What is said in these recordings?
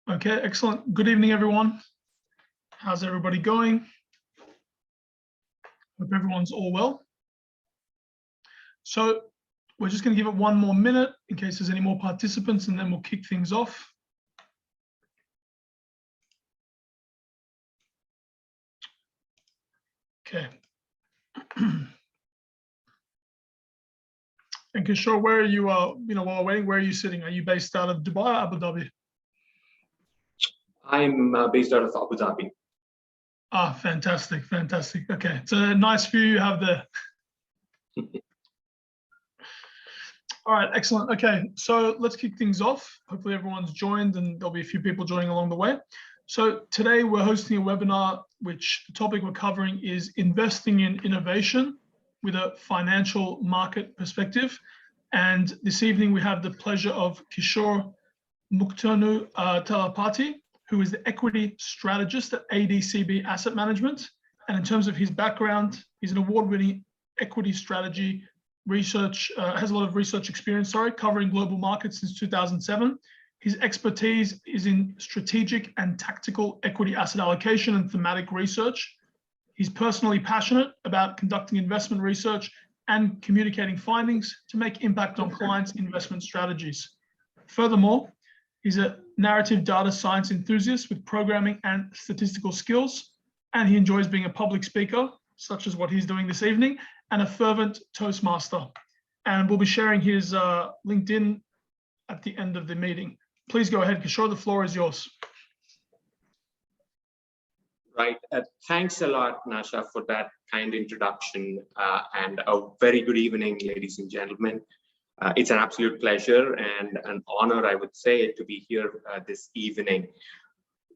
Okay, excellent. Good evening, everyone. How's everybody going? Hope everyone's all well. So we're just going to give it one more minute in case there's any more participants, and then we'll kick things off. Okay. And Kishore, where are you? While we're waiting, where are you sitting? Are you based out of Dubai or Abu Dhabi? I'm based out of Abu Dhabi. Ah, fantastic, fantastic. Okay, it's a nice view you have there. All right, excellent. Okay, so let's kick things off. Hopefully everyone's joined and there'll be a few people joining along the way. So today we're hosting a webinar, which the topic we're covering is investing in innovation with a financial market perspective. And this evening we have the pleasure of Kishore Muktinutalapati, who is the equity strategist at ADCB Asset Management. And in terms of his background, he's an award-winning equity strategy research, has a lot of research experience, covering global markets since 2007. His expertise is in strategic and tactical equity asset allocation and thematic research. He's personally passionate about conducting investment research and communicating findings to make impact on clients' investment strategies. Furthermore, he's a narrative data science enthusiast with programming and statistical skills, and he enjoys being a public speaker, such as what he's doing this evening, and a fervent Toastmaster. And we'll be sharing his LinkedIn at the end of the meeting. Please go ahead, Kishore, the floor is yours. Right, thanks a lot, Nasha, for that kind introduction, and a very good evening, ladies and gentlemen. It's an absolute pleasure and an honor, I would say, to be here this evening.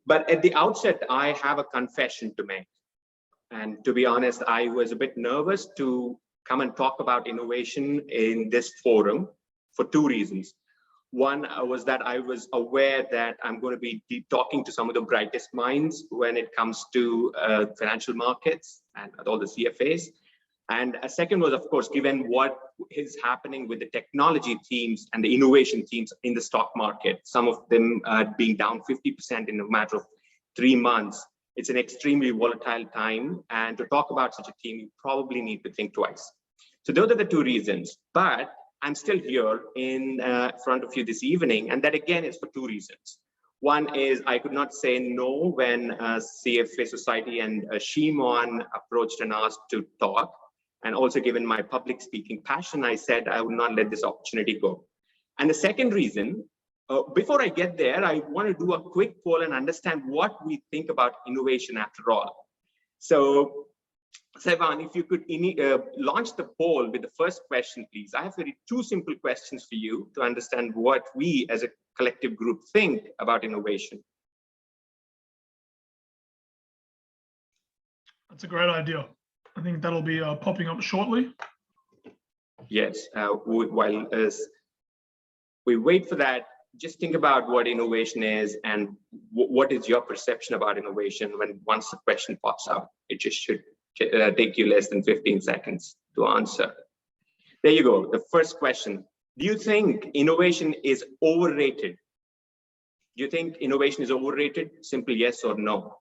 But at the outset, I have a confession to make. And to be honest, I was a bit nervous to come and talk about innovation in this forum for two reasons. One was that I was aware that I'm going to be talking to some of the brightest minds when it comes to financial markets and all the CFAs. And a second was, of course, given what is happening with the technology teams and the innovation teams in the stock market, some of them being down 50% in a matter of 3 months. It's an extremely volatile time. And to talk about such a team, you probably need to think twice. So those are the two reasons. But I'm still here in front of you this evening. And that, again, is for two reasons. One is I could not say no when CFA Society and Shimon approached and asked to talk. And also, given my public speaking passion, I said I would not let this opportunity go. And the second reason, before I get there, I want to do a quick poll and understand what we think about innovation after all. So, Sevan, if you could launch the poll with the first question, please. I have two simple questions for you to understand what we as a collective group think about innovation. That's a great idea. I think that'll be popping up shortly. Yes, while as we wait for that, just think about what innovation is and what is your perception about innovation when once the question pops out. It just should take you less than 15 seconds to answer. There you go. The first question. Do you think innovation is overrated? Do you think innovation is overrated? Simple yes or no.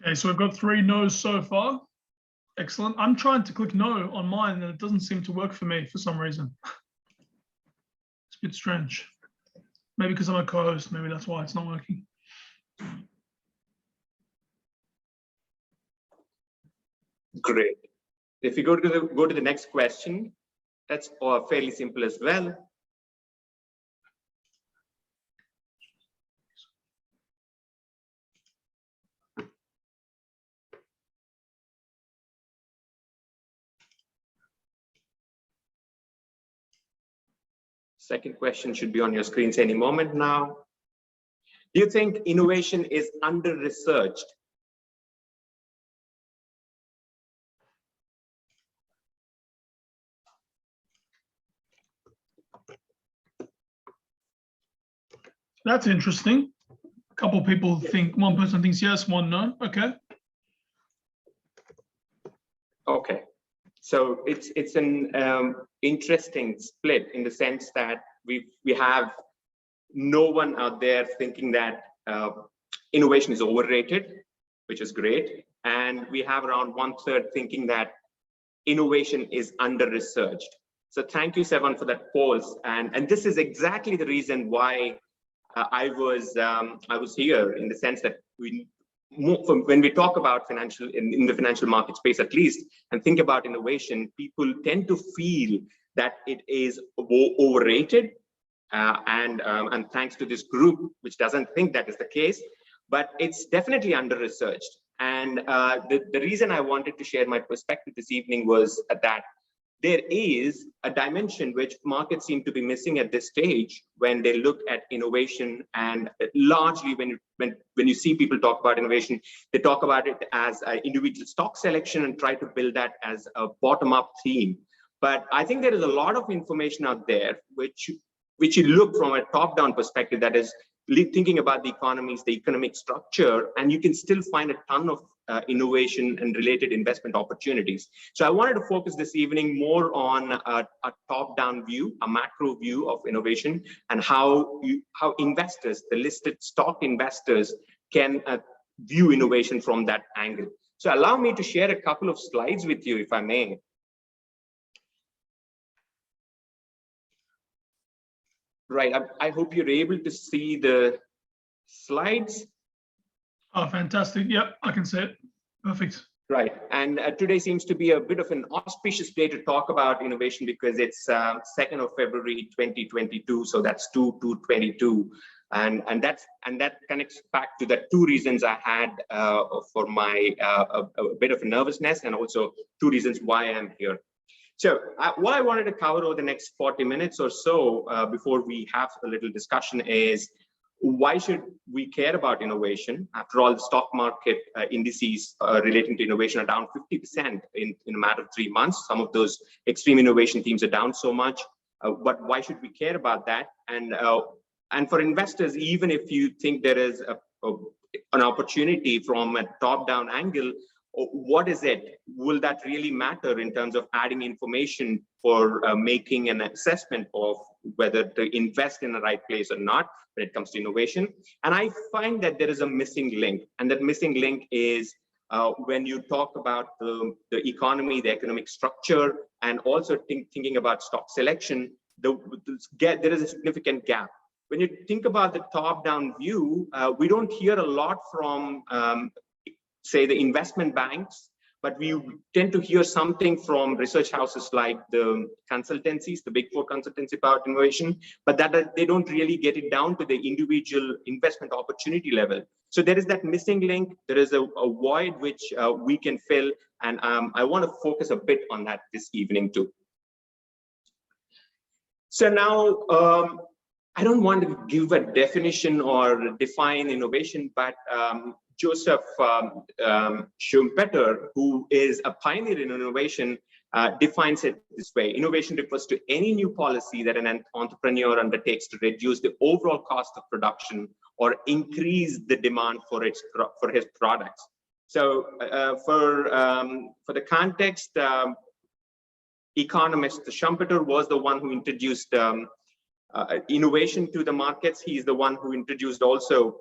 Okay, so we've got 3 no's so far. Excellent. I'm trying to click no on mine and it doesn't seem to work for me for some reason. It's a bit strange. Maybe because I'm a co-host, maybe that's why it's not working. Great. If you go to the next question, that's fairly simple as well. Second question should be on your screens any moment now. Do you think innovation is under-researched? That's interesting. A couple people think, one person thinks yes, one no. Okay. Okay. So it's an interesting split in the sense that we have no one out there thinking that innovation is overrated, which is great. And we have around 1/3 thinking that innovation is under-researched. So thank you, Sevan, for that pause. And this is exactly the reason why I was here, in the sense that when we talk about financial in the financial market space, at least, and think about innovation, people tend to feel that it is overrated. And thanks to this group, which doesn't think that is the case, but it's definitely under-researched. And the reason I wanted to share my perspective this evening was that there is a dimension which markets seem to be missing at this stage when they look at innovation. And largely when you see people talk about innovation, they talk about it as an individual stock selection and try to build that as a bottom-up theme. But I think there is a lot of information out there which you look from a top-down perspective, that is thinking about the economies, the economic structure, and you can still find a ton of innovation and related investment opportunities. So I wanted to focus this evening more on a top-down view, a macro view of innovation, and how investors, the listed stock investors, can view innovation from that angle. So allow me to share a couple of slides with you, if I may. Right, I hope you're able to see the slides. Oh, fantastic. Yep, I can see it. Perfect. Right, and today seems to be a bit of an auspicious day to talk about innovation, because it's 2nd of February 2022, so that's 2/2/22, and that connects back to the two reasons I had for my a bit of a nervousness, and also two reasons why I'm here. So what I wanted to cover over the next 40 minutes or so before we have a little discussion is, why should we care about innovation? After all, the stock market indices relating to innovation are down 50% in a matter of 3 months. Some of those extreme innovation themes are down so much, but why should we care about that? And for investors, even if you think there is an opportunity from a top-down angle, what is it? Will that really matter in terms of adding information for making an assessment of whether to invest in the right place or not when it comes to innovation? And I find that there is a missing link, and that missing link is when you talk about the economy, the economic structure, and also thinking about stock selection, there is a significant gap. When you think about the top-down view, we don't hear a lot from say the investment banks, but we tend to hear something from research houses like the consultancies, the big four consultancy about innovation, but that they don't really get it down to the individual investment opportunity level. So there is that missing link. There is a void which we can fill, and I want to focus a bit on that this evening too. So now, I don't want to give a definition or define innovation, but Joseph Schumpeter, who is a pioneer in innovation, defines it this way. Innovation refers to any new policy that an entrepreneur undertakes to reduce the overall cost of production or increase the demand for his products. So for the context, economist Schumpeter was the one who introduced innovation to the markets. He's the one who introduced also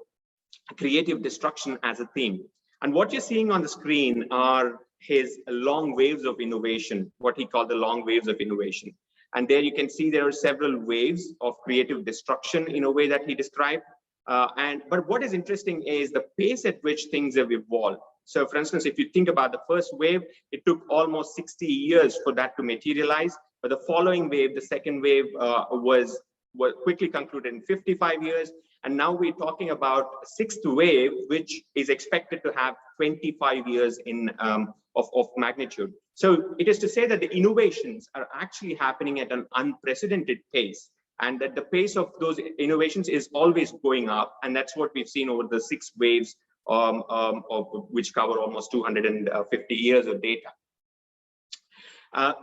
creative destruction as a theme. And what you're seeing on the screen are his long waves of innovation, what he called the long waves of innovation. And there you can see there are several waves of creative destruction in a way that he described. But what is interesting is the pace at which things have evolved. So for instance, if you think about the first wave, it took almost 60 years for that to materialize. But the following wave, the second wave, was quickly concluded in 55 years. And now we're talking about sixth wave, which is expected to have 25 years of magnitude. So it is to say that the innovations are actually happening at an unprecedented pace, and that the pace of those innovations is always going up. And that's what we've seen over the 6 waves, which cover almost 250 years of data.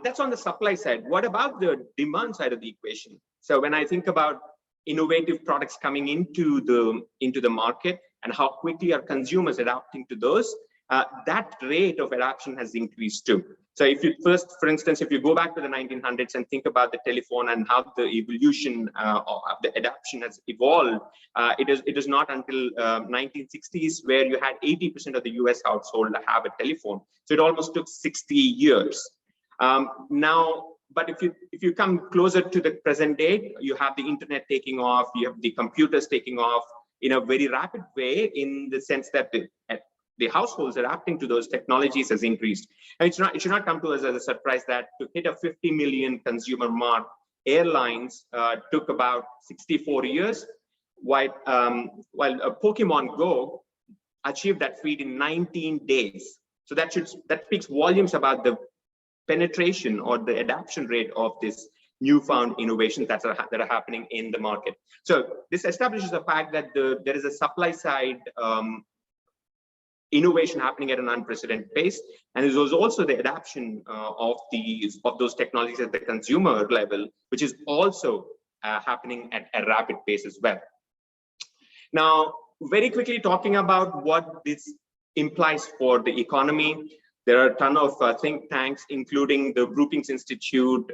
That's on the supply side. What about the demand side of the equation? So when I think about innovative products coming into the market and how quickly are consumers adapting to those, that rate of adoption has increased too. So if you first, for instance, if you go back to the 1900s and think about the telephone and how the evolution of the adoption has evolved, it is not until 1960s where you had 80% of the US household have a telephone. So it almost took 60 years. Now, but if you come closer to the present date, you have the internet taking off, you have the computers taking off in a very rapid way, in the sense that the households adapting to those technologies has increased. And it should not come to us as a surprise that to hit a 50 million consumer mark, airlines took about 64 years, while Pokemon Go achieved that feat in 19 days. So that speaks volumes about the penetration or the adoption rate of this newfound innovations that are happening in the market. So this establishes the fact that there is a supply side innovation happening at an unprecedented pace, and there was also the adoption of those technologies at the consumer level, which is also happening at a rapid pace as well. Now, very quickly talking about what this implies for the economy. There are a ton of think tanks, including the Brookings Institute,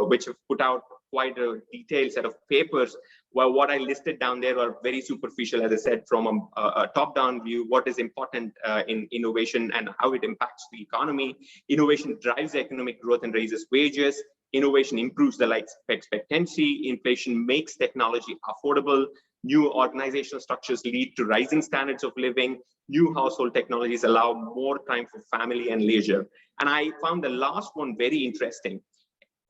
which have put out quite a detailed set of papers. Well, what I listed down there are very superficial, as I said, from a top-down view, what is important in innovation and how it impacts the economy. Innovation drives economic growth and raises wages. Innovation improves the life expectancy. Inflation makes technology affordable. New organizational structures lead to rising standards of living. New household technologies allow more time for family and leisure. And I found the last one very interesting.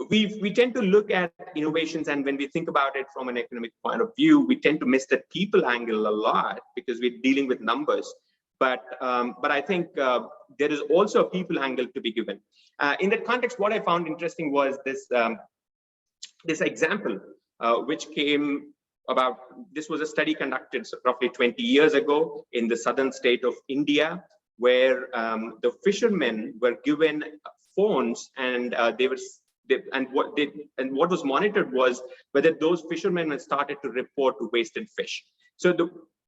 We tend to look at innovations, and when we think about it from an economic point of view, we tend to miss the people angle a lot because we're dealing with numbers. But I think there is also a people angle to be given. In that context, what I found interesting was this example, which came about. This was a study conducted roughly 20 years ago in the southern state of India, where the fishermen were given phones, and what was monitored was whether those fishermen had started to report wasted fish. So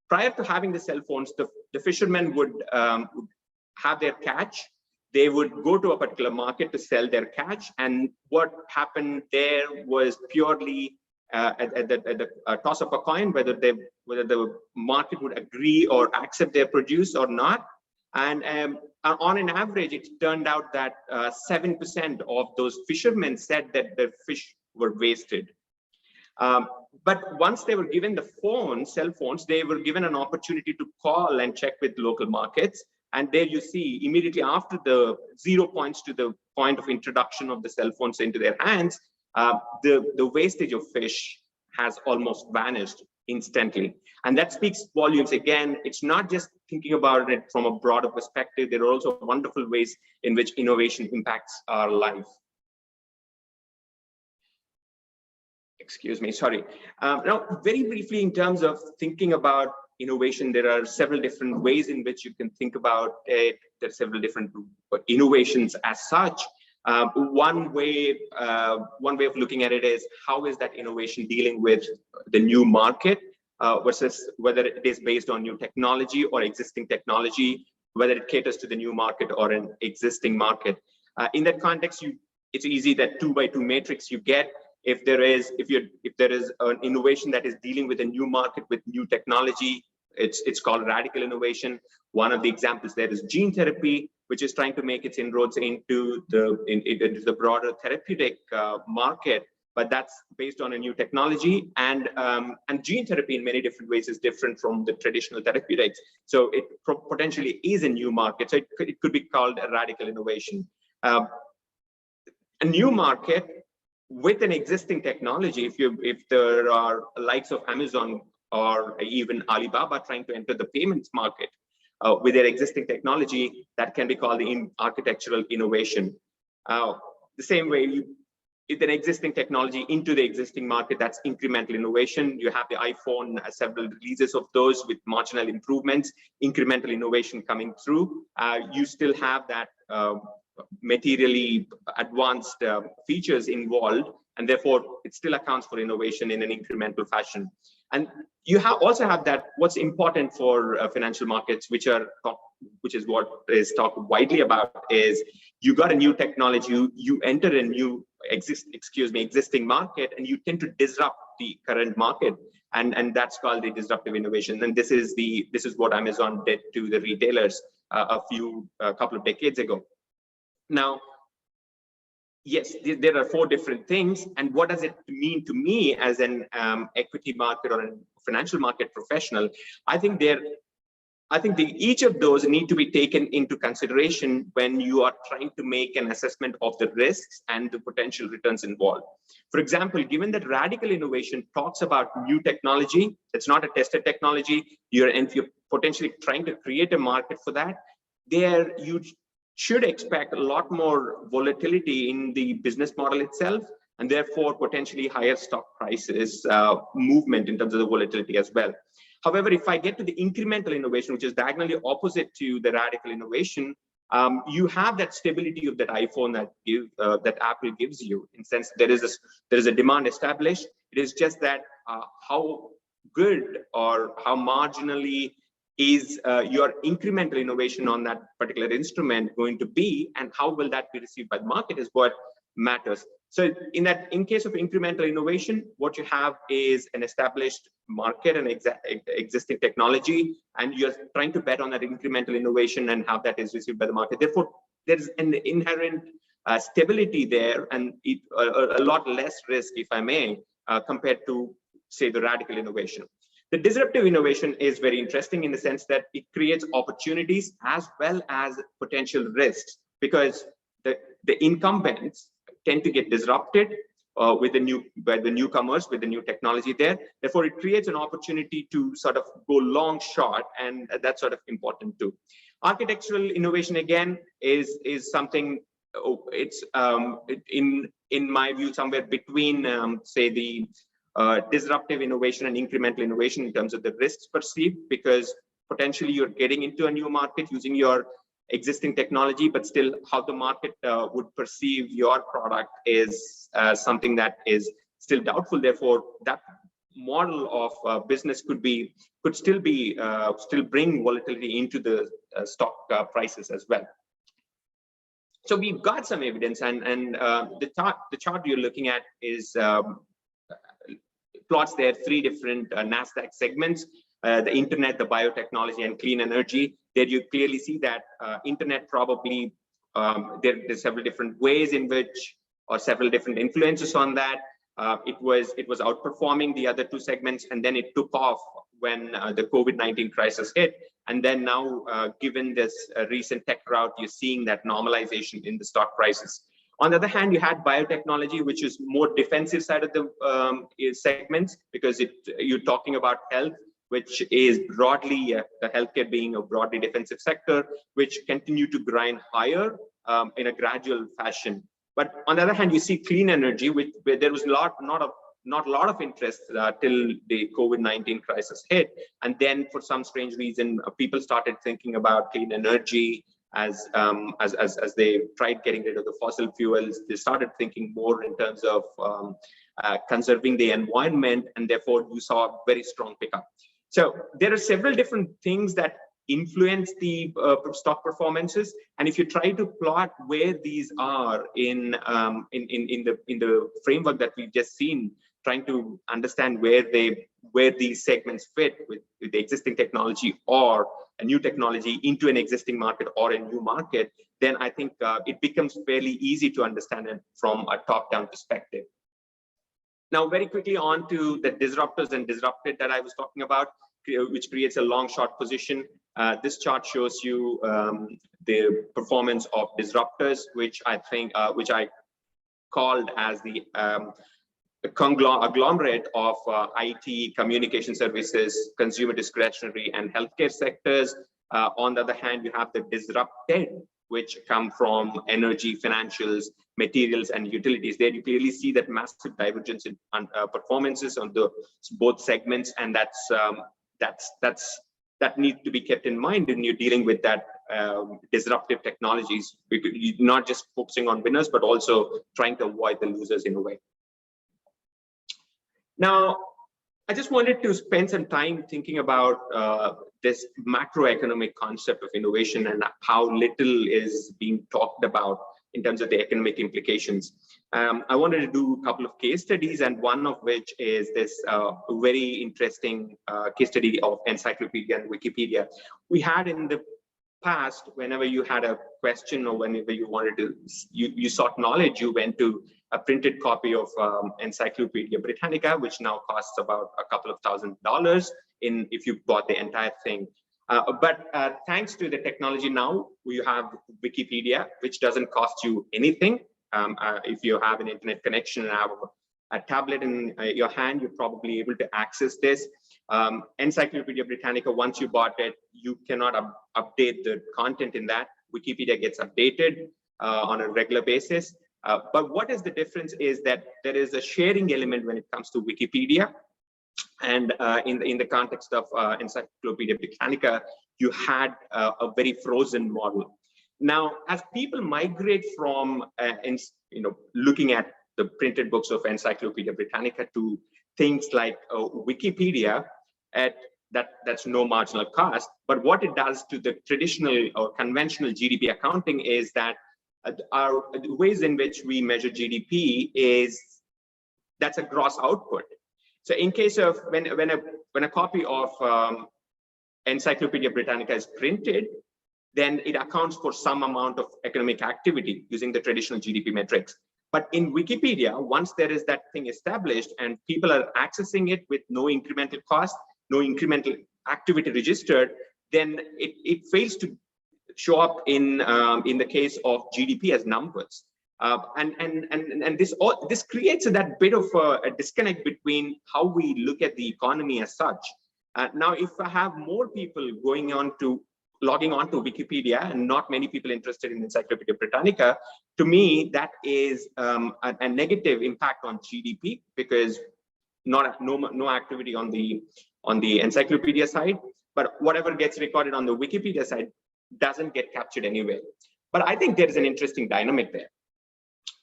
prior to having the cell phones, the fishermen would have their catch. They would go to a particular market to sell their catch, and what happened there was purely at the toss of a coin, whether the market would agree or accept their produce or not. And on an average, it turned out that 7% of those fishermen said that their fish were wasted. But once they were given the cell phones, they were given an opportunity to call and check with local markets. And there you see, immediately after the 0 points to the point of introduction of the cell phones into their hands, the wastage of fish has almost vanished instantly. And that speaks volumes. Again, it's not just thinking about it from a broader perspective. There are also wonderful ways in which innovation impacts our life. Excuse me, sorry. Now, very briefly, in terms of thinking about innovation, there are several different ways in which you can think about it. There are several different innovations as such. One way of looking at it is, how is that innovation dealing with the new market versus whether it is based on new technology or existing technology, whether it caters to the new market or an existing market. In that context, it's easy that 2x2 matrix you get. If there is an innovation that is dealing with a new market with new technology, it's called radical innovation. One of the examples there is gene therapy, which is trying to make its inroads into the broader therapeutic market, but that's based on a new technology. And gene therapy in many different ways is different from the traditional therapeutics. So it potentially is a new market. So it could be called a radical innovation. A new market with an existing technology, if there are likes of Amazon or even Alibaba trying to enter the payments market with their existing technology, that can be called the architectural innovation. The same way, with an existing technology into the existing market, that's incremental innovation. You have the iPhone, several releases of those with marginal improvements, incremental innovation coming through. You still have that materially advanced features involved, and therefore it still accounts for innovation in an incremental fashion. And you also have that what's important for financial markets, which is what is talked widely about, is you got a new technology, you enter a new existing market, and you tend to disrupt the current market, and that's called the disruptive innovation. And this is what Amazon did to the retailers a couple of decades ago. Now, yes, there are 4 different things, and what does it mean to me as an equity market or a financial market professional? I think each of those need to be taken into consideration when you are trying to make an assessment of the risks and the potential returns involved. For example, given that radical innovation talks about new technology, it's not a tested technology, you're potentially trying to create a market for that, there you should expect a lot more volatility in the business model itself, and therefore potentially higher stock prices movement in terms of the volatility as well. However, if I get to the incremental innovation, which is diagonally opposite to the radical innovation, you have that stability of that iPhone that Apple gives you. In sense, there is a demand established. It is just that how good or how marginally is your incremental innovation on that particular instrument going to be, and how will that be received by the market is what matters. So in case of incremental innovation, what you have is an established market and existing technology, and you're trying to bet on that incremental innovation and how that is received by the market. Therefore, there's an inherent stability there, and a lot less risk, if I may, compared to, say, the radical innovation. The disruptive innovation is very interesting in the sense that it creates opportunities as well as potential risks, because the incumbents tend to get disrupted by the newcomers, with the new technology there. Therefore, it creates an opportunity to sort of go long short, and that's sort of important too. Architectural innovation, again, is something, it's in my view somewhere between say the disruptive innovation and incremental innovation in terms of the risks perceived, because potentially you're getting into a new market using your existing technology, but still how the market would perceive your product is something that is still doubtful. Therefore, that model of business could still bring volatility into the stock prices as well. So we've got some evidence, and the chart you're looking at is plots there 3 different Nasdaq segments: the internet, the biotechnology, and clean energy. There you clearly see that internet probably there's several different ways in which, or several different influences on that. It was outperforming the other 2 segments, and then it took off when the COVID-19 crisis hit. And then now, given this recent tech rout, you're seeing that normalization in the stock prices. On the other hand, you had biotechnology, which is more defensive side of the segments, because you're talking about health, which is broadly the healthcare being a broadly defensive sector, which continue to grind higher in a gradual fashion. But on the other hand, you see clean energy, where there was not a lot of interest till the COVID-19 crisis hit, and then for some strange reason, people started thinking about clean energy as they tried getting rid of the fossil fuels. They started thinking more in terms of conserving the environment, and therefore you saw a very strong pickup. So there are several different things that influence the stock performances, and if you try to plot where these are in the framework that we've just seen, trying to understand where these segments fit with the existing technology or a new technology into an existing market or a new market, then I think it becomes fairly easy to understand it from a top-down perspective. Now, very quickly on to the disruptors and disrupted that I was talking about, which creates a long short position. This chart shows you the performance of disruptors, which I think, which I called as the agglomerate of IT, communication services, consumer discretionary, and healthcare sectors. On the other hand, you have the disrupted, which come from energy, financials, materials, and utilities. There you clearly see that massive divergence in performances on both segments, and that needs to be kept in mind when you're dealing with that disruptive technologies, not just focusing on winners, but also trying to avoid the losers in a way. Now, I just wanted to spend some time thinking about this macroeconomic concept of innovation and how little is being talked about in terms of the economic implications. I wanted to do a couple of case studies, and one of which is this very interesting case study of encyclopedia and Wikipedia. We had in the past, whenever you had a question or whenever you wanted to, you sought knowledge, you went to a printed copy of Encyclopedia Britannica, which now costs about a couple of $1,000s if you bought the entire thing. But thanks to the technology now, you have Wikipedia, which doesn't cost you anything. If you have an internet connection and have a tablet in your hand, you're probably able to access this. Encyclopedia Britannica, once you bought it, you cannot update the content in that. Wikipedia gets updated on a regular basis. But what is the difference is that there is a sharing element when it comes to Wikipedia. And in the context of Encyclopedia Britannica, you had a very frozen model. Now, as people migrate from looking at the printed books of Encyclopedia Britannica to things like Wikipedia, that's no marginal cost. But what it does to the traditional or conventional GDP accounting is that our ways in which we measure GDP that's a gross output. So in case of when a copy of Encyclopedia Britannica is printed, then it accounts for some amount of economic activity using the traditional GDP metrics. But in Wikipedia, once there is that thing established and people are accessing it with no incremental cost, no incremental activity registered, then it fails to show up in the case of GDP as numbers. And this creates that bit of a disconnect between how we look at the economy as such. Now, if I have more people logging on to Wikipedia and not many people interested in Encyclopedia Britannica, to me, that is a negative impact on GDP because no activity on the encyclopedia side, but whatever gets recorded on the Wikipedia side doesn't get captured anyway. But I think there is an interesting dynamic there.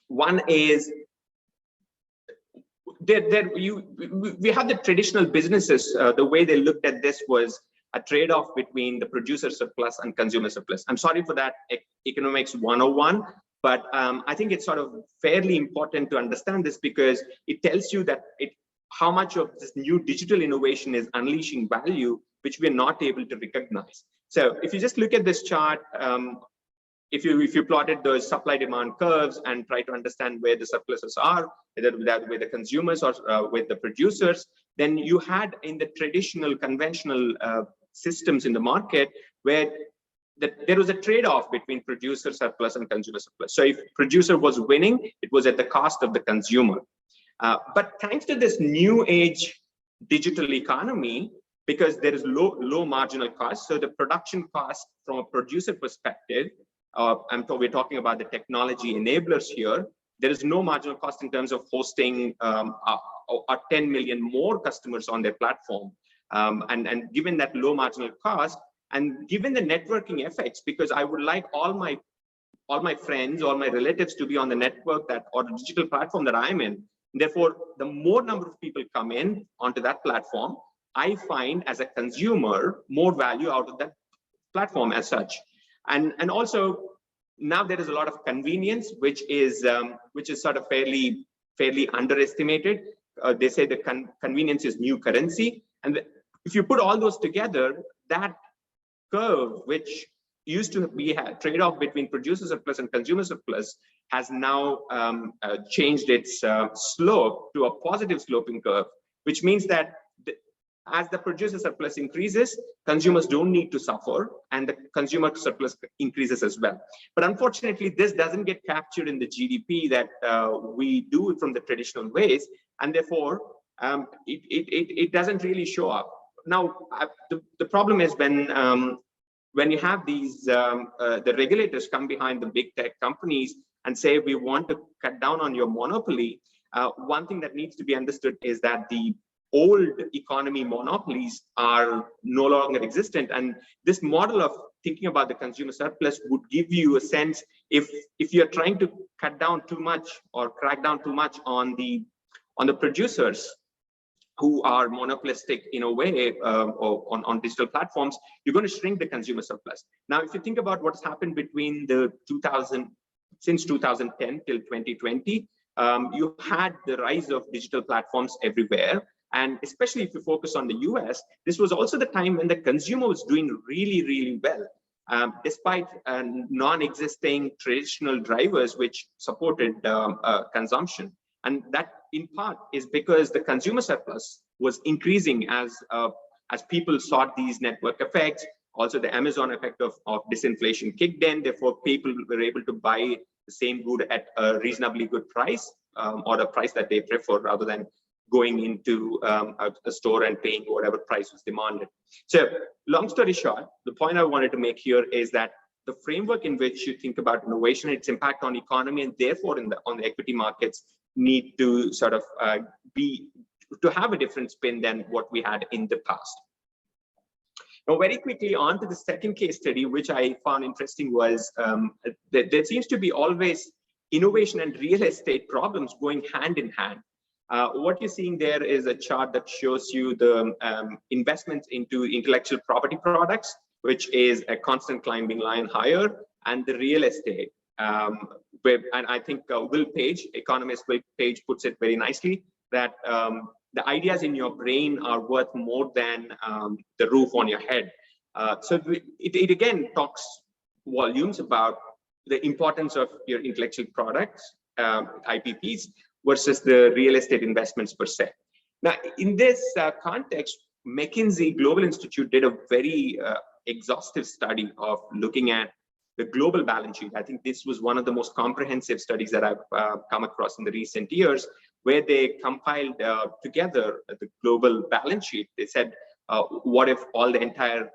One is we have the traditional businesses. The way they looked at this was a trade-off between the producer surplus and consumer surplus. I'm sorry for that economics 101, but I think it's sort of fairly important to understand this because it tells you that how much of this new digital innovation is unleashing value, which we're not able to recognize. So if you just look at this chart, if you plotted those supply-demand curves and try to understand where the surpluses are, whether with the consumers or with the producers, then you had in the traditional conventional systems in the market where there was a trade-off between producer surplus and consumer surplus. So if producer was winning, it was at the cost of the consumer. But thanks to this new age digital economy, because there is low marginal cost, so the production cost from a producer perspective, we're talking about the technology enablers here, there is no marginal cost in terms of hosting 10 million more customers on their platform. And given that low marginal cost, and given the networking effects, because I would like all my friends, all my relatives to be on the network or the digital platform that I'm in. Therefore, the more number of people come in onto that platform, I find as a consumer more value out of that platform as such. And also now there is a lot of convenience, which is sort of fairly underestimated. They say the convenience is new currency, and if you put all those together, that curve, which used to be a trade-off between producer surplus and consumer surplus, has now changed its slope to a positive sloping curve, which means that as the producer surplus increases, consumers don't need to suffer, and the consumer surplus increases as well. But unfortunately, this doesn't get captured in the GDP that we do from the traditional ways, and therefore it doesn't really show up. Now, the problem is when you have these the regulators come behind the big tech companies and say we want to cut down on your monopoly. One thing that needs to be understood is that the old economy monopolies are no longer existent. And this model of thinking about the consumer surplus would give you a sense if you're trying to cut down too much or crack down too much on the producers who are monopolistic in a way or on digital platforms, you're going to shrink the consumer surplus. Now, if you think about what's happened between since 2010 till 2020, you had the rise of digital platforms everywhere. And especially if you focus on the US, this was also the time when the consumer was doing really, really well, despite non-existing traditional drivers which supported consumption. And that in part is because the consumer surplus was increasing as people sought these network effects. Also, the Amazon effect of disinflation kicked in. Therefore, people were able to buy the same good at a reasonably good price, or a price that they prefer, rather than going into a store and paying whatever price was demanded. So, long story short, the point I wanted to make here is that the framework in which you think about innovation, its impact on economy, and therefore on the equity markets, need to sort of to have a different spin than what we had in the past. Now, very quickly on to the second case study, which I found interesting, was that there seems to be always innovation and real estate problems going hand in hand. What you're seeing there is a chart that shows you the investments into intellectual property products, which is a constant climbing line higher, and the real estate. And I think Will Page, economist Will Page, puts it very nicely that the ideas in your brain are worth more than the roof on your head. So it again talks volumes about the importance of your intellectual products, IPPs, versus the real estate investments per se. Now, in this context, McKinsey Global Institute did a very exhaustive study of looking at the global balance sheet. I think this was one of the most comprehensive studies that I've come across in the recent years, where they compiled together the global balance sheet. They said, what if all the entire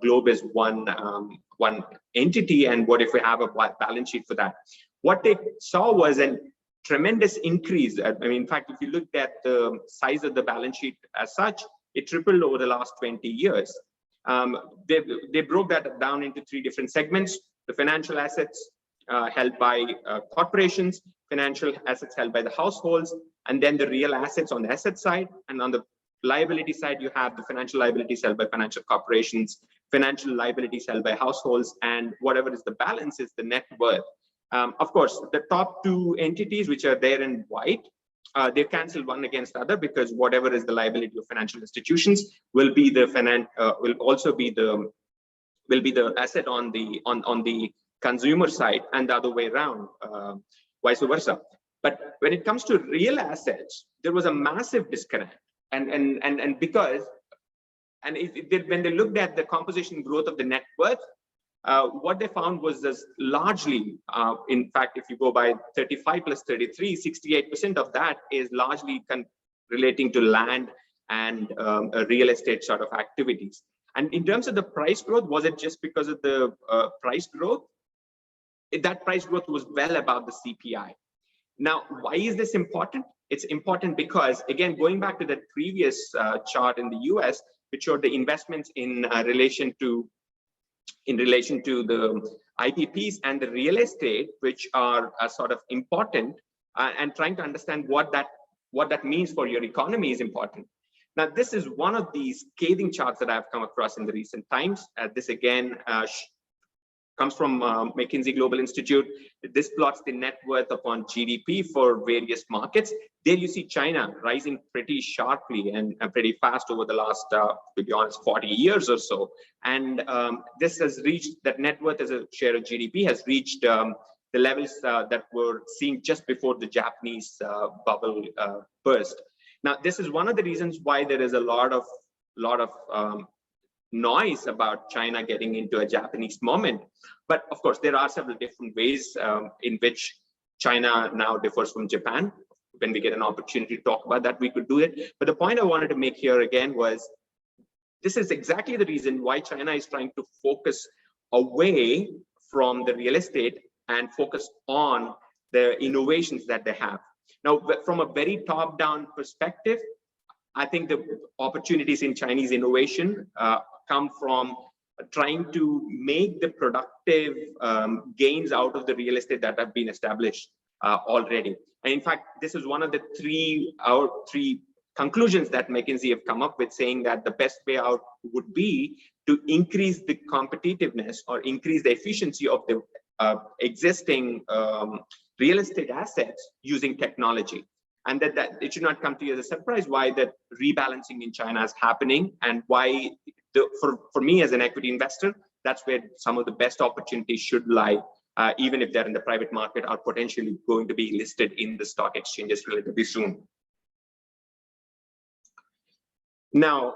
globe is one entity, and what if we have a balance sheet for that? What they saw was a tremendous increase. I mean, in fact, if you looked at the size of the balance sheet as such, it tripled over the last 20 years. They broke that down into three different segments: the financial assets held by corporations, financial assets held by the households, and then the real assets on the asset side. And on the liability side, you have the financial liabilities held by financial corporations, financial liabilities held by households, and whatever is the balance is the net worth. Of course, the top two entities, which are there in white, they cancel one against the other, because whatever is the liability of financial institutions will be the will be the asset on the consumer side, and the other way around, vice versa. But when it comes to real assets, there was a massive disconnect, and because when they looked at the composition growth of the net worth, what they found was this largely, in fact, if you go by 35 plus 33, 68% of that is largely relating to land and real estate sort of activities. And in terms of the price growth, was it just because of the price growth? That price growth was well above the CPI. Now, why is this important? It's important because, again, going back to that previous chart in the US, which showed the investments in relation to the IPPs and the real estate, which are sort of important, and trying to understand what that means for your economy is important. Now, this is one of these scathing charts that I've come across in the recent times. This again comes from McKinsey Global Institute. This plots the net worth upon GDP for various markets. There you see China rising pretty sharply and pretty fast over the last, to be honest, 40 years or so. And this has reached, that net worth as a share of GDP has reached the levels that were seen just before the Japanese bubble burst. Now, this is one of the reasons why there is a lot of noise about China getting into a Japanese moment. But of course, there are several different ways in which China now differs from Japan. When we get an opportunity to talk about that, we could do it. But the point I wanted to make here again was, this is exactly the reason why China is trying to focus away from the real estate and focus on the innovations that they have. Now, from a very top-down perspective, I think the opportunities in Chinese innovation come from trying to make the productive gains out of the real estate that have been established already. And in fact, this is one of the three conclusions that McKinsey have come up with, saying that the best way out would be to increase the competitiveness or increase the efficiency of the existing real estate assets using technology. And that it should not come to you as a surprise why that rebalancing in China is happening, and why for me as an equity investor, that's where some of the best opportunities should lie, even if they're in the private market, are potentially going to be listed in the stock exchanges relatively soon. Now,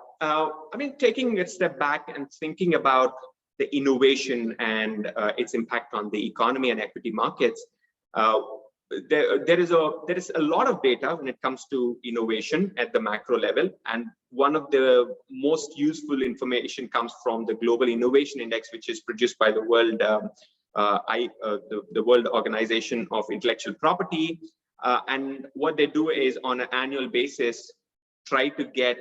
taking a step back and thinking about the innovation and its impact on the economy and equity markets, there is a lot of data when it comes to innovation at the macro level, and one of the most useful information comes from the Global Innovation Index, which is produced by the World the World Organization of Intellectual Property, and what they do is on an annual basis try to get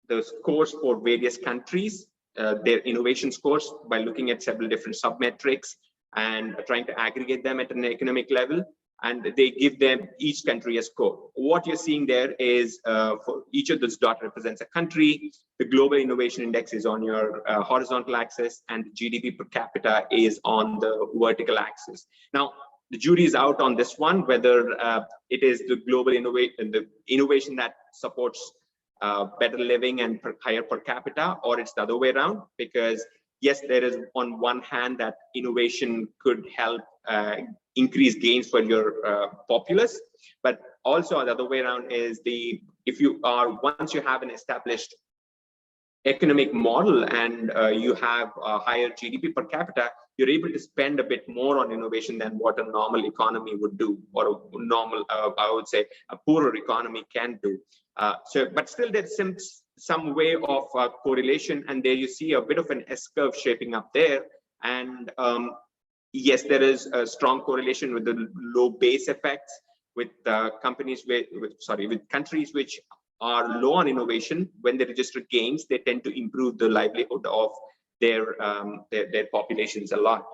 the scores for various countries, their innovation scores, by looking at several different submetrics and trying to aggregate them at an economic level, and they give them each country a score. What you're seeing there is for each of those dots represents a country. The Global Innovation Index is on your horizontal axis, and the GDP per capita is on the vertical axis. Now, the jury is out on this one, whether it is the global innovation that supports better living and higher per capita, or it's the other way around. Because yes, there is on one hand that innovation could help increase gains for your populace, but also the other way around is once you have an established economic model and you have a higher GDP per capita, you're able to spend a bit more on innovation than what a normal economy would do, or a normal, I would say, a poorer economy can do. But still, there's some way of correlation, and there you see a bit of an S-curve shaping up there. And yes, there is a strong correlation with the low base effects with countries which are low on innovation. When they register gains, they tend to improve the livelihood of their populations a lot.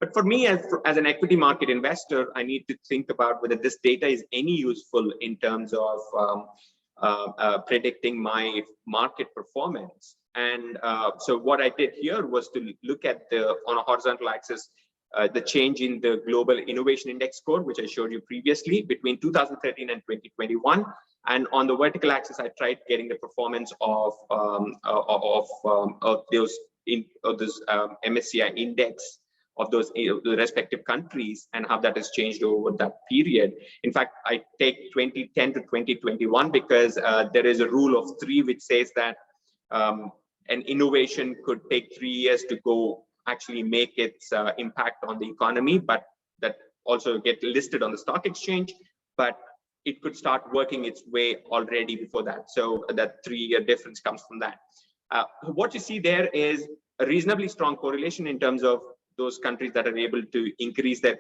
But for me, as an equity market investor, I need to think about whether this data is any useful in terms of predicting my market performance. And so what I did here was to look at on a horizontal axis, the change in the Global Innovation Index score, which I showed you previously, between 2013 and 2021. And on the vertical axis, I tried getting the performance of those MSCI index of those the respective countries, and how that has changed over that period. In fact, I take 2010 to 2021 because there is a rule of 3 which says that an innovation could take 3 years to actually make its impact on the economy, but that also get listed on the stock exchange, but it could start working its way already before that. So that 3-year difference comes from that. What you see there is a reasonably strong correlation in terms of those countries that are able to increase their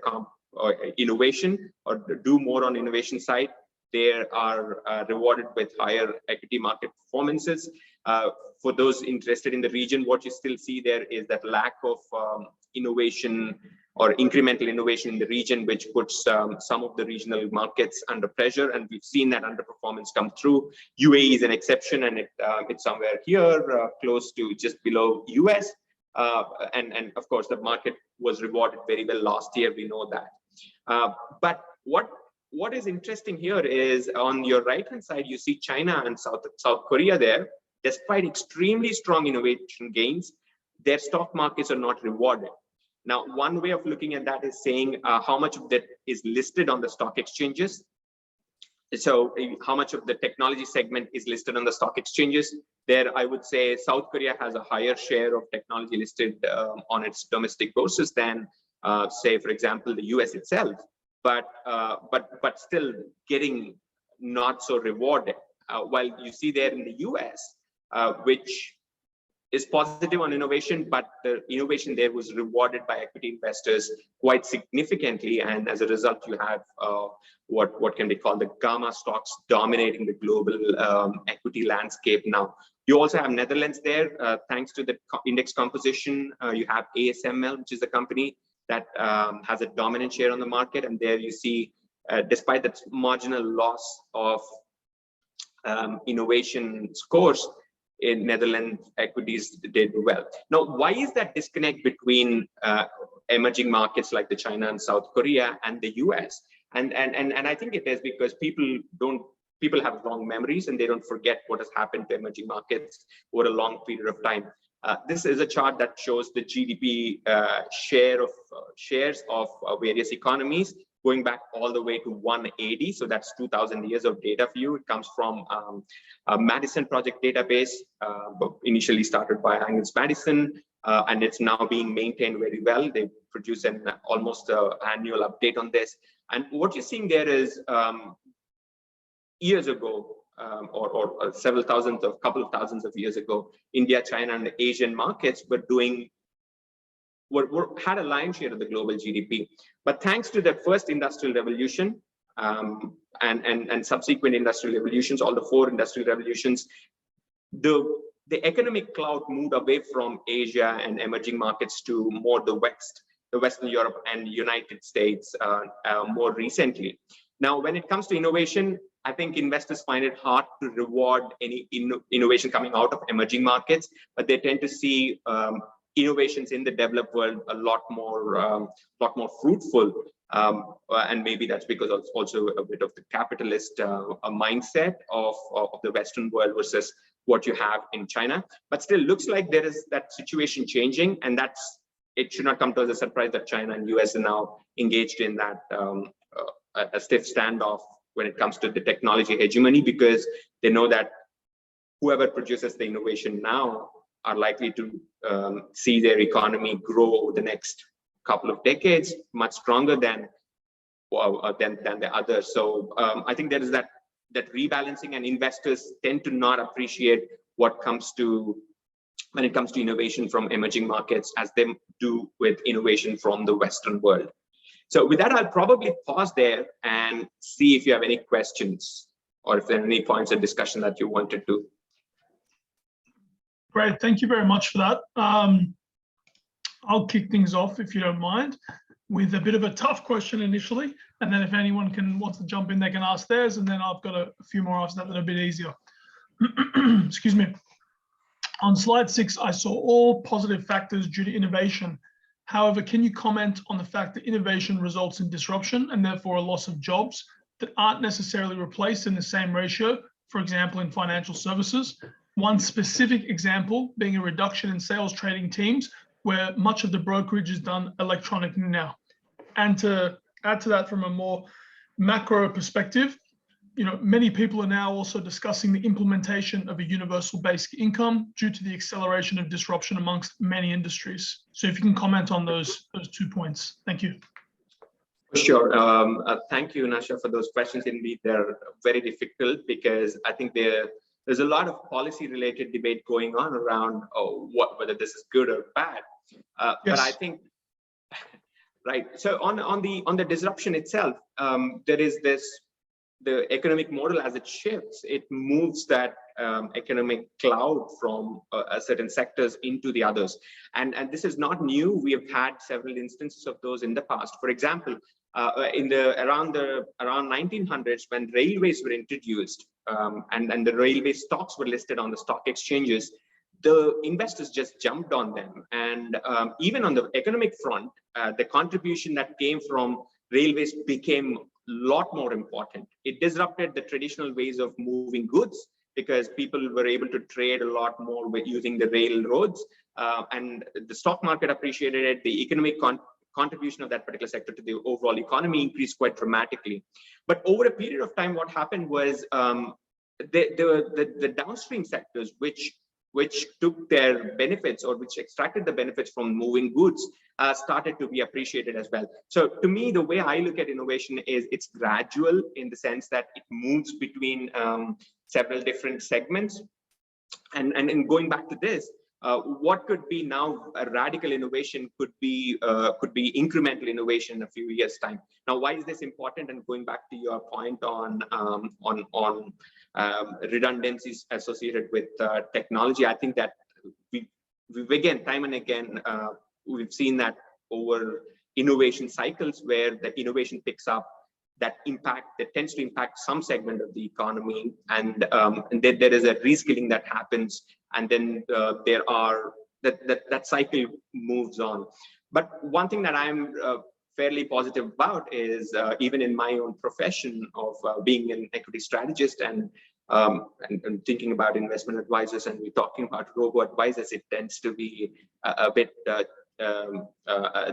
innovation or do more on innovation side. They are rewarded with higher equity market performances. For those interested in the region, what you still see there is that lack of innovation or incremental innovation in the region, which puts some of the regional markets under pressure, and we've seen that underperformance come through. UAE is an exception, and it's somewhere here, close to just below US. And of course, the market was rewarded very well last year. We know that. But what is interesting here is on your right-hand side, you see China and South Korea there. Despite extremely strong innovation gains, their stock markets are not rewarded. Now, one way of looking at that is saying how much of that is listed on the stock exchanges. So how much of the technology segment is listed on the stock exchanges? There, I would say South Korea has a higher share of technology listed on its domestic bourses than, say, for example, the US itself. But still getting not so rewarded. While you see there in the US, which is positive on innovation, but the innovation there was rewarded by equity investors quite significantly, and as a result, you have what can be called the gamma stocks dominating the global equity landscape now. You also have Netherlands there, thanks to the index composition. You have ASML, which is a company that has a dominant share on the market, and there you see, despite that marginal loss of innovation scores, in Netherlands equities did well. Now, why is that disconnect between emerging markets like the China and South Korea and the US? And I think it is because people have long memories and they don't forget what has happened to emerging markets over a long period of time. This is a chart that shows the GDP shares of various economies going back all the way to 180. So that's 2000 years of data for you. It comes from a Madison Project database, initially started by Angus Madison, and it's now being maintained very well. They produce an almost annual update on this. And what you're seeing there is years ago, or couple of thousands of years ago, India, China, and the Asian markets had a lion's share of the global GDP. But thanks to the first industrial revolution and subsequent industrial revolutions, all the 4 industrial revolutions, the economic cloud moved away from Asia and emerging markets to more the Western Europe and United States more recently. Now, when it comes to innovation, I think investors find it hard to reward any innovation coming out of emerging markets, but they tend to see innovations in the developed world a lot more fruitful, and maybe that's because of also a bit of the capitalist mindset of the Western world versus what you have in China. But still, looks like there is that situation changing, and it should not come to us as a surprise that China and US are now engaged in that a stiff standoff when it comes to the technology hegemony, because they know that whoever produces the innovation now are likely to see their economy grow over the next couple of decades much stronger than the others. So I think there is that rebalancing, and investors tend to not appreciate when it comes to innovation from emerging markets as they do with innovation from the Western world. So with that, I'll probably pause there and see if you have any questions or if there are any points of discussion that you wanted to. Great, thank you very much for that. I'll kick things off, if you don't mind, with a bit of a tough question initially, and then if anyone wants to jump in, they can ask theirs, and then I've got a few more after that are a bit easier. Excuse me. On slide 6, I saw all positive factors due to innovation. However, can you comment on the fact that innovation results in disruption and therefore a loss of jobs that aren't necessarily replaced in the same ratio, for example, in financial services? One specific example being a reduction in sales trading teams, where much of the brokerage is done electronically now. And to add to that from a more macro perspective, many people are now also discussing the implementation of a universal basic income due to the acceleration of disruption amongst many industries. So if you can comment on those 2 points. Thank you. Sure. Thank you, Nasha, for those questions. Indeed, they're very difficult because I think there's a lot of policy-related debate going on around whether this is good or bad. Yes. But I think, right. So on the disruption itself, there is the economic model as it shifts. It moves that economic cloud from certain sectors into the others, and this is not new. We have had several instances of those in the past. For example, around 1900s, when railways were introduced and the railway stocks were listed on the stock exchanges, the investors just jumped on them. And even on the economic front, the contribution that came from railways became a lot more important. It disrupted the traditional ways of moving goods because people were able to trade a lot more with using the railroads, and the stock market appreciated it. The economic contribution of that particular sector to the overall economy increased quite dramatically. But over a period of time, what happened was the downstream sectors, which took their benefits or which extracted the benefits from moving goods, started to be appreciated as well. So to me, the way I look at innovation is it's gradual in the sense that it moves between several different segments. And going back to this, what could be now a radical innovation could be incremental innovation in a few years' time. Now, why is this important? And going back to your point on redundancies associated with technology, I think that we've again, time and again, we've seen that over innovation cycles where the innovation picks up, that tends to impact some segment of the economy, and then there is a reskilling that happens, and then that cycle moves on. But one thing that I'm fairly positive about is even in my own profession of being an equity strategist and thinking about investment advisors, and we're talking about robo advisors, it tends to be a bit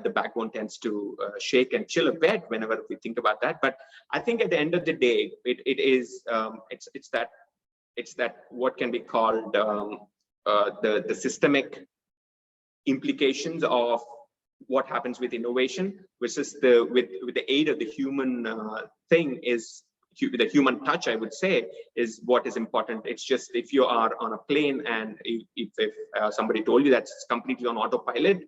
the backbone tends to shake and chill a bit whenever we think about that. But I think at the end of the day, it's that what can be called the systemic implications of what happens with innovation, versus with the aid of the human thing is the human touch, I would say, is what is important. It's just if you are on a plane and if somebody told you that it's completely on autopilot,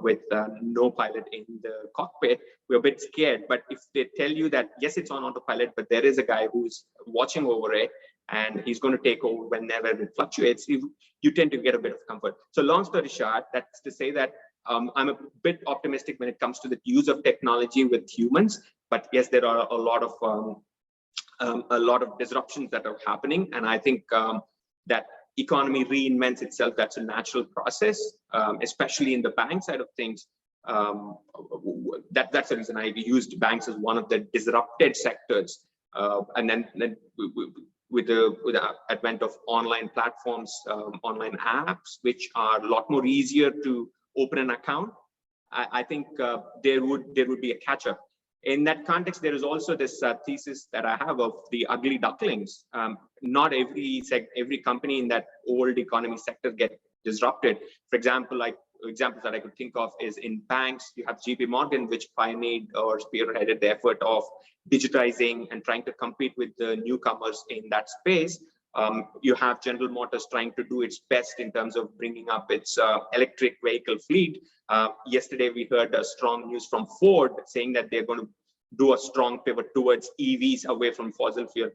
with no pilot in the cockpit, we're a bit scared. But if they tell you that, yes, it's on autopilot, but there is a guy who's watching over it and he's going to take over whenever it fluctuates, you tend to get a bit of comfort. So long story short, that's to say that I'm a bit optimistic when it comes to the use of technology with humans. But yes, there are a lot of disruptions that are happening. And I think that economy reinvents itself. That's a natural process, especially in the bank side of things. That's the reason I used banks as one of the disrupted sectors. And then with the advent of online platforms, online apps, which are a lot more easier to open an account, I think there would be a catch up. In that context, there is also this thesis that I have of the ugly ducklings. Not every company in that old economy sector get disrupted. For example, like examples that I could think of is in banks, you have JP Morgan, which pioneered or spearheaded the effort of digitizing and trying to compete with the newcomers in that space. You have General Motors trying to do its best in terms of bringing up its electric vehicle fleet. Yesterday, we heard strong news from Ford saying that they're going to do a strong pivot towards EVs away from fossil fuel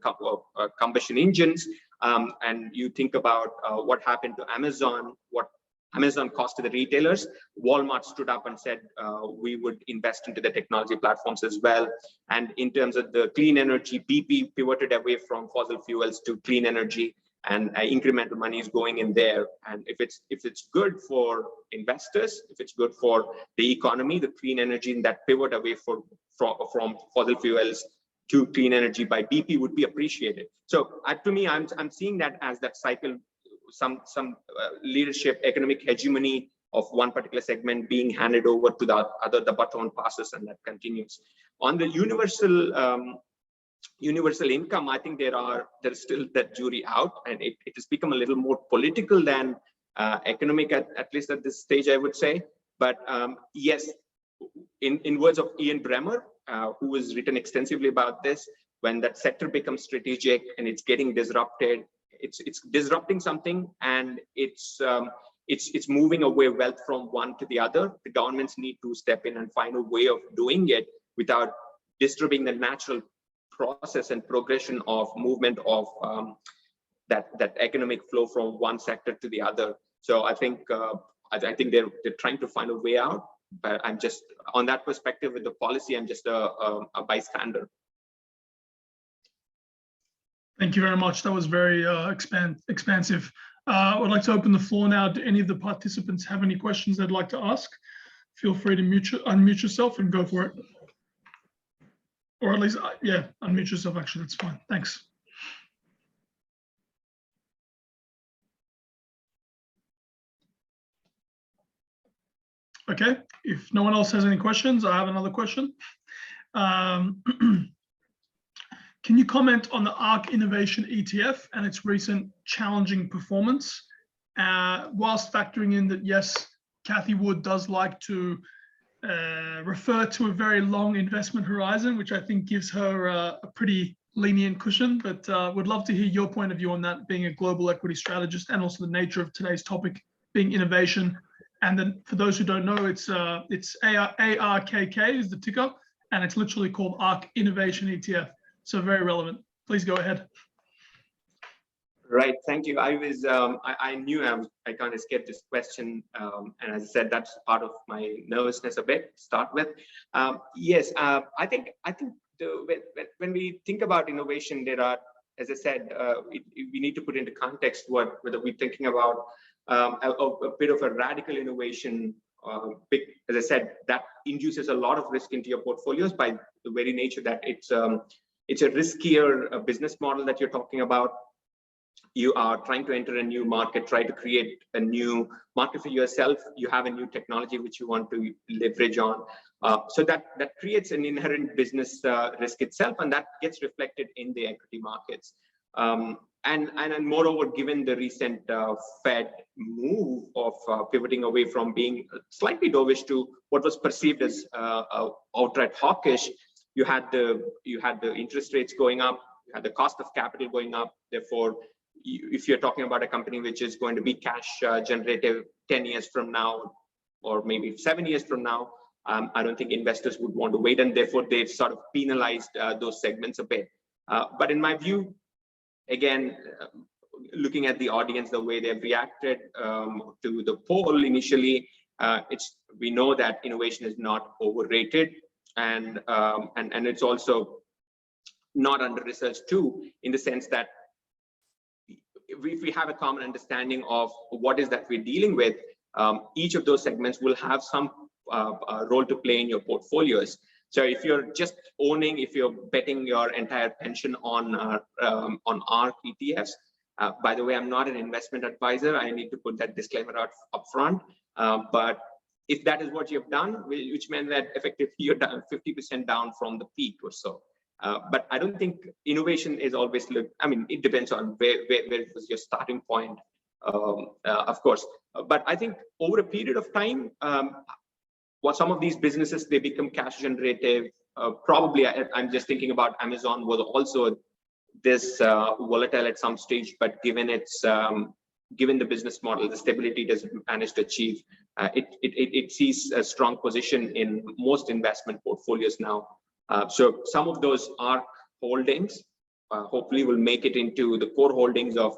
combustion engines. And you think about what happened to Amazon, what Amazon cost to the retailers. Walmart stood up and said, we would invest into the technology platforms as well. And in terms of the clean energy, BP pivoted away from fossil fuels to clean energy, and incremental money is going in there. And if it's good for investors, if it's good for the economy, the clean energy in that pivot away from fossil fuels to clean energy by BP would be appreciated. So to me, I'm seeing that as that cycle, some leadership, economic hegemony of one particular segment being handed over to the other, the baton passes, and that continues. On the universal income, I think there's still that jury out, and it has become a little more political than economic, at least at this stage, I would say. But yes, in words of Ian Bremmer, who has written extensively about this, when that sector becomes strategic and it's getting disrupted, it's disrupting something, and it's moving away wealth from one to the other. The governments need to step in and find a way of doing it without disturbing the natural process and progression of movement of that economic flow from one sector to the other. So I think they're trying to find a way out. But I'm just on that perspective with the policy, I'm just a bystander. Thank you very much. That was very expansive. I would like to open the floor now. Do any of the participants have any questions they'd like to ask? Feel free to unmute yourself and go for it. Or at least, yeah, unmute yourself, actually, that's fine. Thanks. Okay, if no one else has any questions, I have another question. Can you comment on the ARK Innovation ETF and its recent challenging performance, whilst factoring in that, yes, Kathy Wood does like to refer to a very long investment horizon, which I think gives her a pretty lenient cushion, but would love to hear your point of view on that, being a global equity strategist and also the nature of today's topic. being innovation. And then for those who don't know, it's ARKK is the ticker, and it's literally called ARK Innovation ETF. So very relevant. Please go ahead. Right, thank you. I knew I can't escape this question, and as I said, that's part of my nervousness a bit to start with. Yes, I think when we think about innovation, there are, as I said, we need to put into context whether we're thinking about a bit of a radical innovation. As I said, that induces a lot of risk into your portfolios by the very nature that it's a riskier business model that you're talking about. You are trying to enter a new market, try to create a new market for yourself. You have a new technology which you want to leverage on. So that creates an inherent business risk itself, and that gets reflected in the equity markets. And moreover, given the recent Fed move of pivoting away from being slightly dovish to what was perceived as outright hawkish, you had the interest rates going up, you had the cost of capital going up. Therefore, if you're talking about a company which is going to be cash generative 10 years from now, or maybe 7 years from now, I don't think investors would want to wait, and therefore they've sort of penalized those segments a bit. But in my view, again, looking at the audience, the way they've reacted to the poll initially, we know that innovation is not overrated, and it's also not under research too, in the sense that if we have a common understanding of what is that we're dealing with, each of those segments will have some role to play in your portfolios. So if you're just owning, if you're betting your entire pension on ARK ETFs, by the way, I'm not an investment advisor. I need to put that disclaimer out up front. But if that is what you've done, which meant that effectively you're down 50% down from the peak or so. But I don't think innovation is always I mean, it depends on where was your starting point, of course. But I think over a period of time, some of these businesses, they become cash generative. Probably, I'm just thinking about Amazon was also this volatile at some stage, but given the business model, the stability it has managed to achieve, it sees a strong position in most investment portfolios now. So some of those ARK holdings hopefully will make it into the core holdings of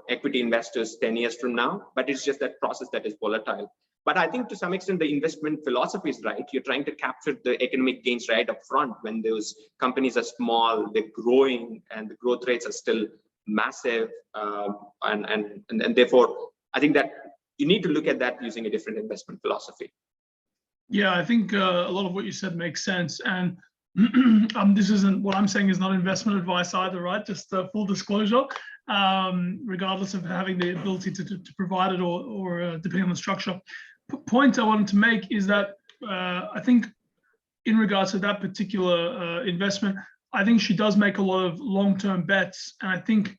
equity investors 10 years from now, but it's just that process that is volatile. But I think to some extent the investment philosophy is right. You're trying to capture the economic gains right up front when those companies are small, they're growing, and the growth rates are still massive, and therefore I think that you need to look at that using a different investment philosophy. Yeah, I think a lot of what you said makes sense, and this isn't what I'm saying is not investment advice either, right? Just full disclosure, regardless of having the ability to provide it or depending on the structure. Point I wanted to make is that I think in regards to that particular investment, I think she does make a lot of long-term bets, and I think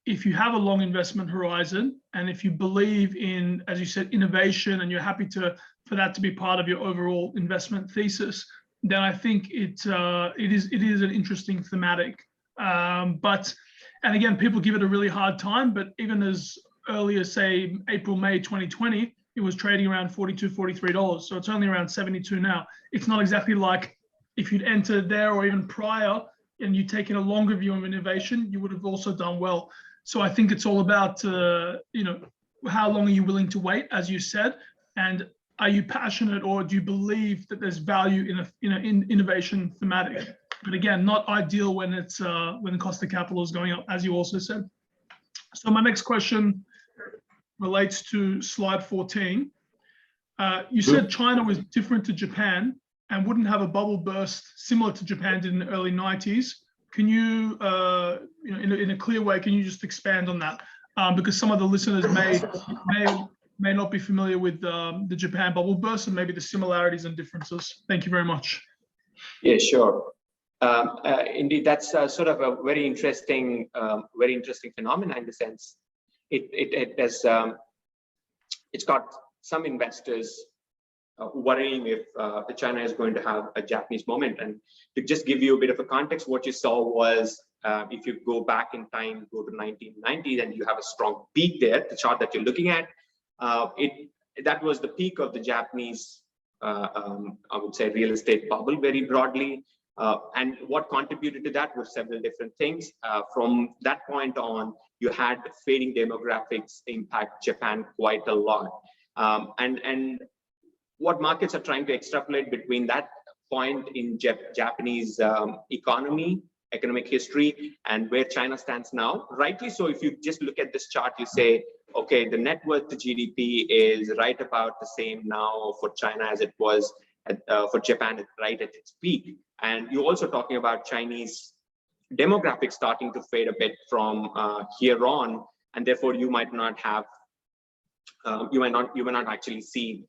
if you have a long investment horizon and if you believe in, as you said, innovation, and you're happy for that to be part of your overall investment thesis, then I think it is an interesting thematic. But again, people give it a really hard time, but even as early as say April, May 2020, it was trading around $42, $43. So it's only around 72 now. It's not exactly like if you'd entered there or even prior and you'd taken a longer view of innovation, you would have also done well. So I think it's all about, how long are you willing to wait, as you said, and are you passionate, or do you believe that there's value in an innovation thematic? But again, not ideal when it's when the cost of capital is going up, as you also said. So my next question relates to slide 14. You said China was different to Japan and wouldn't have a bubble burst similar to Japan did in the early 90s. Can you, in a clear way, can you just expand on that? Because some of the listeners may not be familiar with the Japan bubble burst and maybe the similarities and differences. Thank you very much. Yeah, sure. Indeed, that's sort of a very interesting phenomenon in the sense it's got some investors worrying if China is going to have a Japanese moment. And to just give you a bit of a context, what you saw was if you go back in time, go to 1990, then you have a strong peak there, the chart that you're looking at. That was the peak of the Japanese, I would say, real estate bubble very broadly. And what contributed to that were several different things. From that point on, you had fading demographics impact Japan quite a lot. And what markets are trying to extrapolate between that point in Japanese economic history, and where China stands now. Rightly so, if you just look at this chart, you say, okay, the net worth to GDP is right about the same now for China as it was for Japan, right at its peak. And you're also talking about Chinese demographics starting to fade a bit from here on, and therefore you might not have, you may not actually see,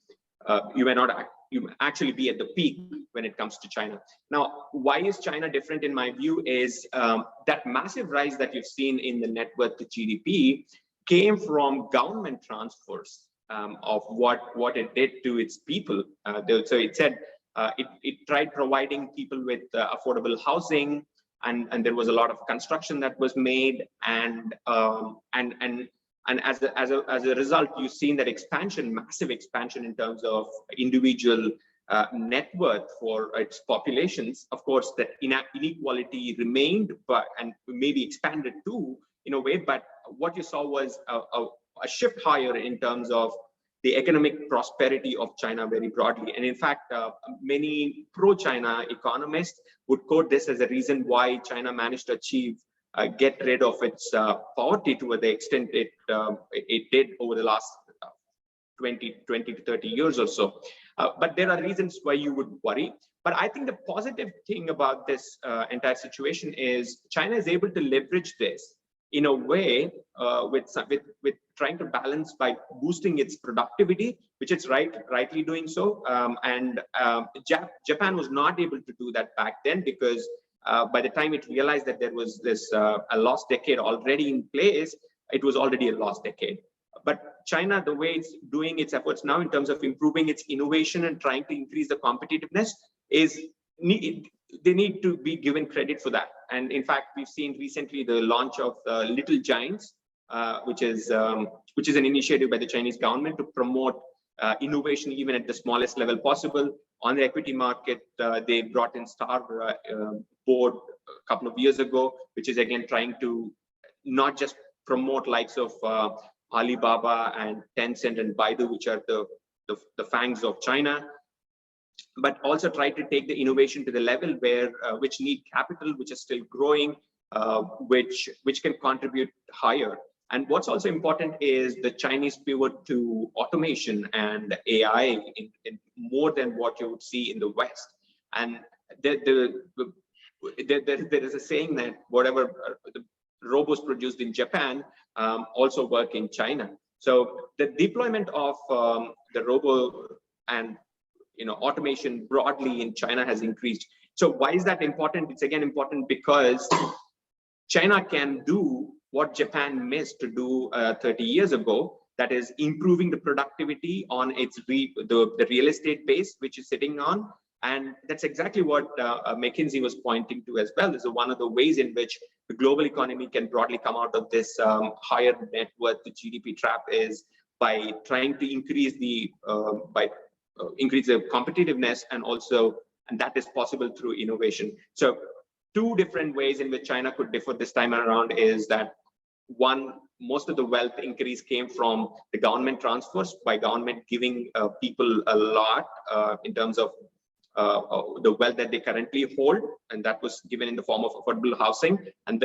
you actually be at the peak when it comes to China. Now, why is China different in my view is that massive rise that you've seen in the net worth to GDP came from government transfers of what it did to its people. So it said it tried providing people with affordable housing, and there was a lot of construction that was made, and as a result, you've seen that expansion, massive expansion in terms of individual net worth for its populations. Of course, that inequality remained, and maybe expanded too in a way. But what you saw was a shift higher in terms of the economic prosperity of China very broadly. And in fact, many pro-China economists would quote this as a reason why China managed to get rid of its poverty to the extent it did over the last 20 to 30 years or so. But there are reasons why you would worry. But I think the positive thing about this entire situation is China is able to leverage this in a way with trying to balance by boosting its productivity, which it's rightly doing so. Japan was not able to do that back then because by the time it realized that there was this a lost decade already in place, it was already a lost decade. But China, the way it's doing its efforts now in terms of improving its innovation and trying to increase the competitiveness they need to be given credit for that. And in fact, we've seen recently the launch of Little Giants, which is an initiative by the Chinese government to promote innovation even at the smallest level possible. On the equity market, they brought in Star Board a couple of years ago, which is again trying to not just promote likes of Alibaba and Tencent and Baidu, which are the fangs of China, but also try to take the innovation to the level where which need capital, which is still growing, which can contribute higher. And what's also important is the Chinese pivot to automation and AI in more than what you would see in the West. And there is a saying that whatever the robots produced in Japan also work in China. So the deployment of the robo and automation broadly in China has increased. So why is that important? It's again important because China can do what Japan missed to do 30 years ago, that is improving the productivity on its the real estate base, which is sitting on. And that's exactly what McKinsey was pointing to as well. This is one of the ways in which the global economy can broadly come out of this higher net worth to GDP trap is by trying to increase the competitiveness, and that is possible through innovation. So two different ways in which China could differ this time around is that one, most of the wealth increase came from the government transfers, by government giving people a lot in terms of the wealth that they currently hold, and that was given in the form of affordable housing, and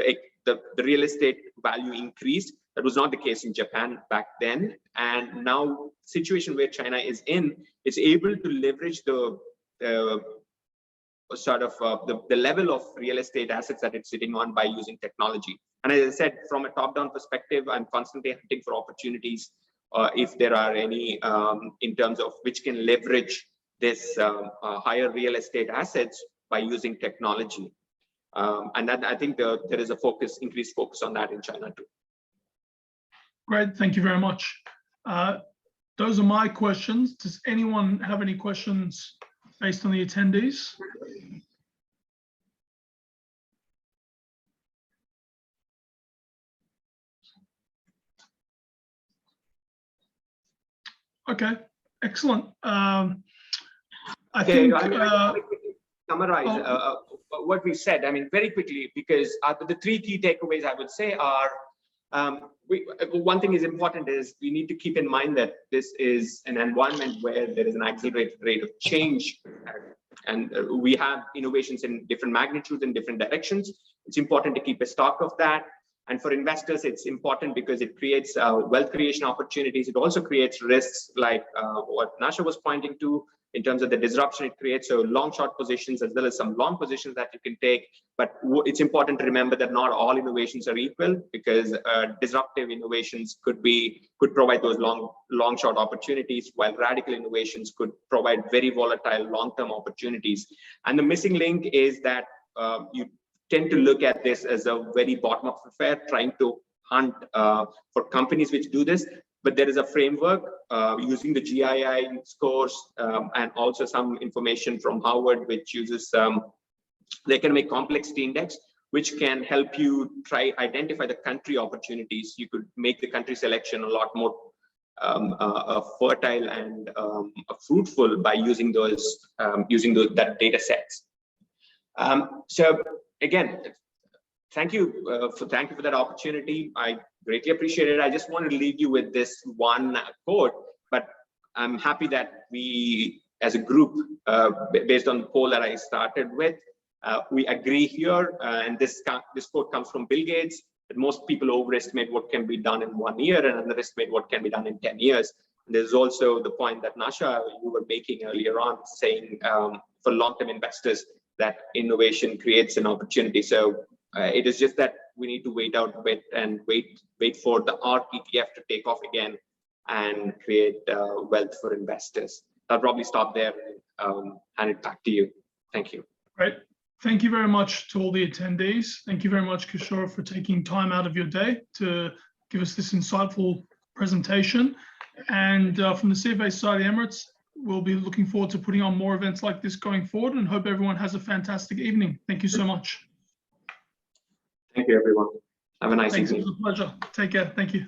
the real estate value increased. That was not the case in Japan back then. And now, situation where China is in, it's able to leverage the level of real estate assets that it's sitting on by using technology. And as I said, from a top-down perspective, I'm constantly hunting for opportunities if there are any in terms of which can leverage this higher real estate assets by using technology. And that, I think there is a increased focus on that in China too. Great, thank you very much. Those are my questions. Does anyone have any questions based on the attendees? Okay, excellent. I Okay, think. I summarize what we said. I mean, very quickly, because the three key takeaways I would say are, one thing is important is we need to keep in mind that this is an environment where there is an accelerated rate of change, and we have innovations in different magnitudes and different directions. It's important to keep a stock of that. And for investors, it's important because it creates wealth creation opportunities. It also creates risks like what Nasha was pointing to in terms of the disruption it creates. So long short positions as well as some long positions that you can take. But it's important to remember that not all innovations are equal, because disruptive innovations could provide those long short opportunities, while radical innovations could provide very volatile long-term opportunities. And the missing link is that you tend to look at this as a very bottom-up affair, trying to hunt for companies which do this. But there is a framework using the GII scores and also some information from Harvard, which uses the Economic Complexity Index, which can help you identify the country opportunities. You could make the country selection a lot more fertile and fruitful by using that data sets. So again, thank you for that opportunity. I greatly appreciate it. I just wanted to leave you with this one quote, but I'm happy that we, as a group, based on the poll that I started with, we agree here. And this quote comes from Bill Gates, that most people overestimate what can be done in 1 year and underestimate what can be done in 10 years. And there's also the point that Nasha, you were making earlier on, saying for long-term investors that innovation creates an opportunity. So it is just that we need to wait out a bit and wait for the ARC ETF to take off again and create wealth for investors. I'll probably stop there and hand it back to you. Thank you. Great. Thank you very much to all the attendees. Thank you very much, Kishore, for taking time out of your day to give us this insightful presentation. And from the CFA side of the Emirates, we'll be looking forward to putting on more events like this going forward, and hope everyone has a fantastic evening. Thank you so much. Thank you, everyone. Have a nice evening. It was a pleasure. Take care. Thank you.